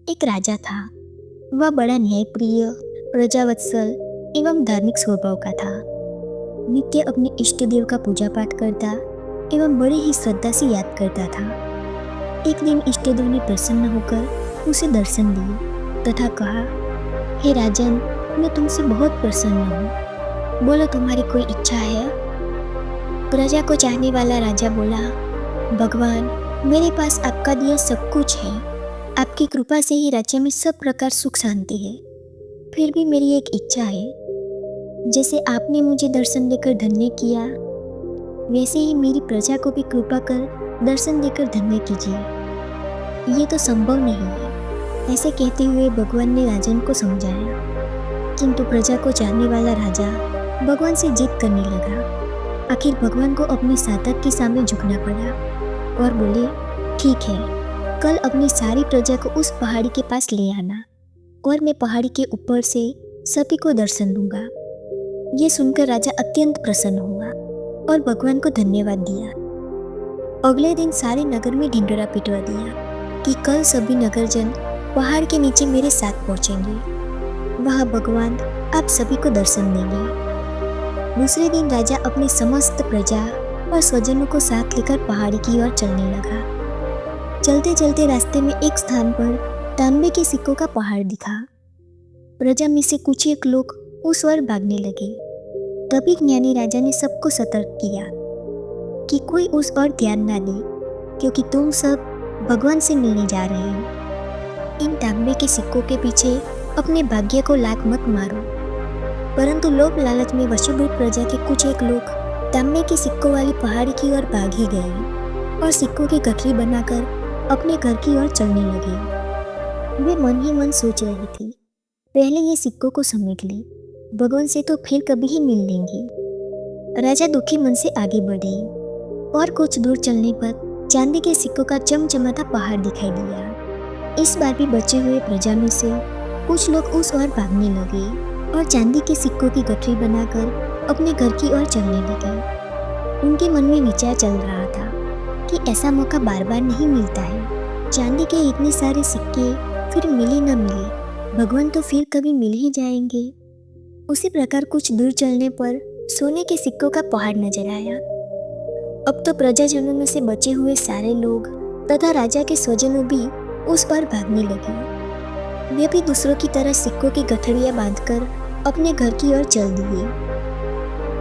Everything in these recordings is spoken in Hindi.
एक राजा था। वह बड़ा न्यायप्रिय, प्रजावत्सल एवं धार्मिक स्वभाव का था। नित्य अपने इष्ट देव का पूजा पाठ करता एवं बड़ी ही श्रद्धा से याद करता था। एक दिन इष्ट देव ने प्रसन्न होकर उसे दर्शन दिए तथा कहा, हे राजन, मैं तुमसे बहुत प्रसन्न हूँ, बोलो तुम्हारी कोई इच्छा है? प्रजा को चाहने वाला राजा बोला, भगवान, मेरे पास आपका दिया सब कुछ है। आपकी कृपा से ही राज्य में सब प्रकार सुख शांति है। फिर भी मेरी एक इच्छा है। जैसे आपने मुझे दर्शन देकर धन्य किया, वैसे ही मेरी प्रजा को भी कृपा कर दर्शन देकर धन्य कीजिए। ये तो संभव नहीं है। ऐसे कहते हुए भगवान ने राजन को समझाया, किंतु प्रजा को चाहने वाला राजा भगवान से जिद करने लगा। आखिर भगवान को अपने साधक के सामने झुकना पड़ा और बोले, ठीक है, कल अपनी सारी प्रजा को उस पहाड़ी के पास ले आना और मैं पहाड़ी के ऊपर से सभी को दर्शन दूंगा। ये सुनकर राजा अत्यंत प्रसन्न हुआ और भगवान को धन्यवाद दिया। अगले दिन सारे नगर में ढिंढोरा पिटवा दिया कि कल सभी नगरजन पहाड़ के नीचे मेरे साथ पहुंचेंगे। वहाँ भगवान आप सभी को दर्शन देंगे। दूसरे दिन राजा अपनी समस्त प्रजा और स्वजनों को साथ लेकर पहाड़ी की ओर चलने लगा। चलते चलते रास्ते में एक स्थान पर तांबे के सिक्कों का पहाड़ दिखा। प्रजा में से कुछ एक लोग उस ओर भागने लगे। तभी ज्ञानी राजा ने सबको सतर्क किया कि कोई उस ओर ध्यान ना दे, क्योंकि तुम सब भगवान से मिलने जा रहे हो। इन तांबे के सिक्कों के पीछे अपने भाग्य को लात मत मारो। परंतु लोभ लालच में वशीभूत प्रजा के कुछ एक लोग तांबे के सिक्कों वाली पहाड़ी की ओर भाग ही गए और सिक्कों की गठरी बनाकर अपने घर की ओर चलने लगे। वे मन ही मन सोच रही थी, पहले ये सिक्कों को समेट ले, भगवान से तो फिर कभी ही मिल लेंगे। राजा दुखी मन से आगे बढ़े और कुछ दूर चलने पर चांदी के सिक्कों का चमचमाता पहाड़ दिखाई दिया। इस बार भी बचे हुए प्रजा में से कुछ लोग उस ओर भागने लगे और चांदी के सिक्कों की गठरी बनाकर अपने घर की ओर चलने लगे। उनके मन में विचार चल रहा था कि ऐसा मौका बार बार नहीं मिलता है। चांदी के इतने सारे सिक्के फिर मिले न मिले, भगवान तो फिर कभी मिल ही जाएंगे। उसी प्रकार कुछ दूर चलने पर सोने के सिक्कों का पहाड़ नजर आया। अब तो प्रजाजनों में से बचे हुए सारे लोग तथा राजा के स्वजनों भी उस पर भागने लगे। वे भी दूसरों की तरह सिक्कों की गठरियां बांधकर अपने घर की ओर चल दिए।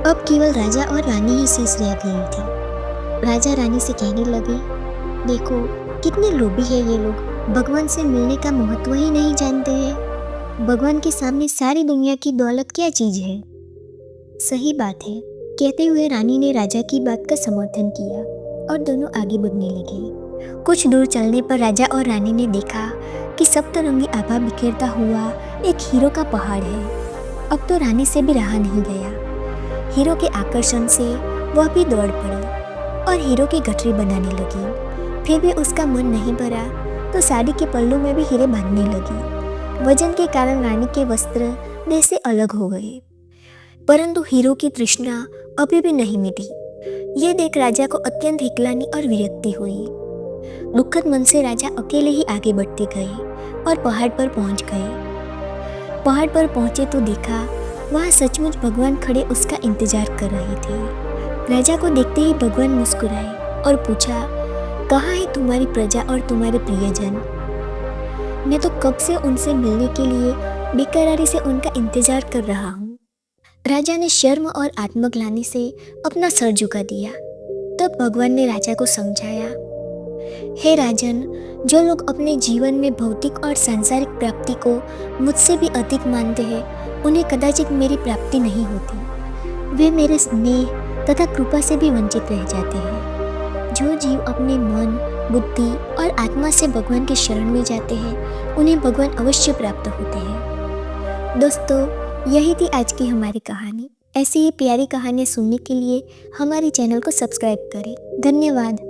अब केवल राजा और रानी ही शेष रह गई थी। राजा रानी से कहने लगे, देखो कितने लोभी है ये लोग, भगवान से मिलने का महत्व ही नहीं जानते हैं। भगवान के सामने सारी दुनिया की दौलत क्या चीज है? सही बात है, कहते हुए रानी ने राजा की बात का समर्थन किया और दोनों आगे बढ़ने लगे। कुछ दूर चलने पर राजा और रानी ने देखा कि सप्तरंगी आभा बिखेरता हुआ एक हीरो का पहाड़ है। अब तो रानी से भी रहा नहीं गया। हीरो के आकर्षण से वह भी दौड़ पड़ी और हीरो की गठरी बनाने लगी। फिर भी उसका मन नहीं भरा तो साड़ी के पल्लू में भी हीरे बांधने लगी। वजन के कारण रानी के वस्त्र देह से अलग हो गए, परंतु हीरो की तृष्णा अभी भी नहीं मिटी। ये देख राजा को अत्यंत हिकलानी और विरक्ति हुई। दुखद मन से राजा अकेले ही आगे बढ़ते गए और पहाड़ पर पहुंच गए। पहाड़ पर पहुंचे तो देखा वहां सचमुच भगवान खड़े उसका इंतजार कर रहे थे। राजा को देखते ही भगवान मुस्कुराए और पूछा, कहाँ है तुम्हारी प्रजा और तुम्हारे प्रियजन? मैं तो कब से उनसे मिलने के लिए बेकरारी से उनका इंतजार कर रहा हूँ। राजा ने शर्म और आत्मग्लानि से अपना सर झुका दिया। तब भगवान ने राजा को समझाया, हे राजन, जो लोग अपने जीवन में भौतिक और सांसारिक प्राप्ति को मुझसे भी अधिक मानते हैं, उन्हें कदाचित मेरी प्राप्ति नहीं होती। वे मेरे स्नेह तथा कृपा से भी वंचित रह जाते हैं। जो जीव अपने मन, बुद्धि और आत्मा से भगवान के शरण में जाते हैं, उन्हें भगवान अवश्य प्राप्त होते हैं। दोस्तों, यही थी आज की हमारी कहानी। ऐसी ही प्यारी कहानियाँ सुनने के लिए हमारे चैनल को सब्सक्राइब करें। धन्यवाद।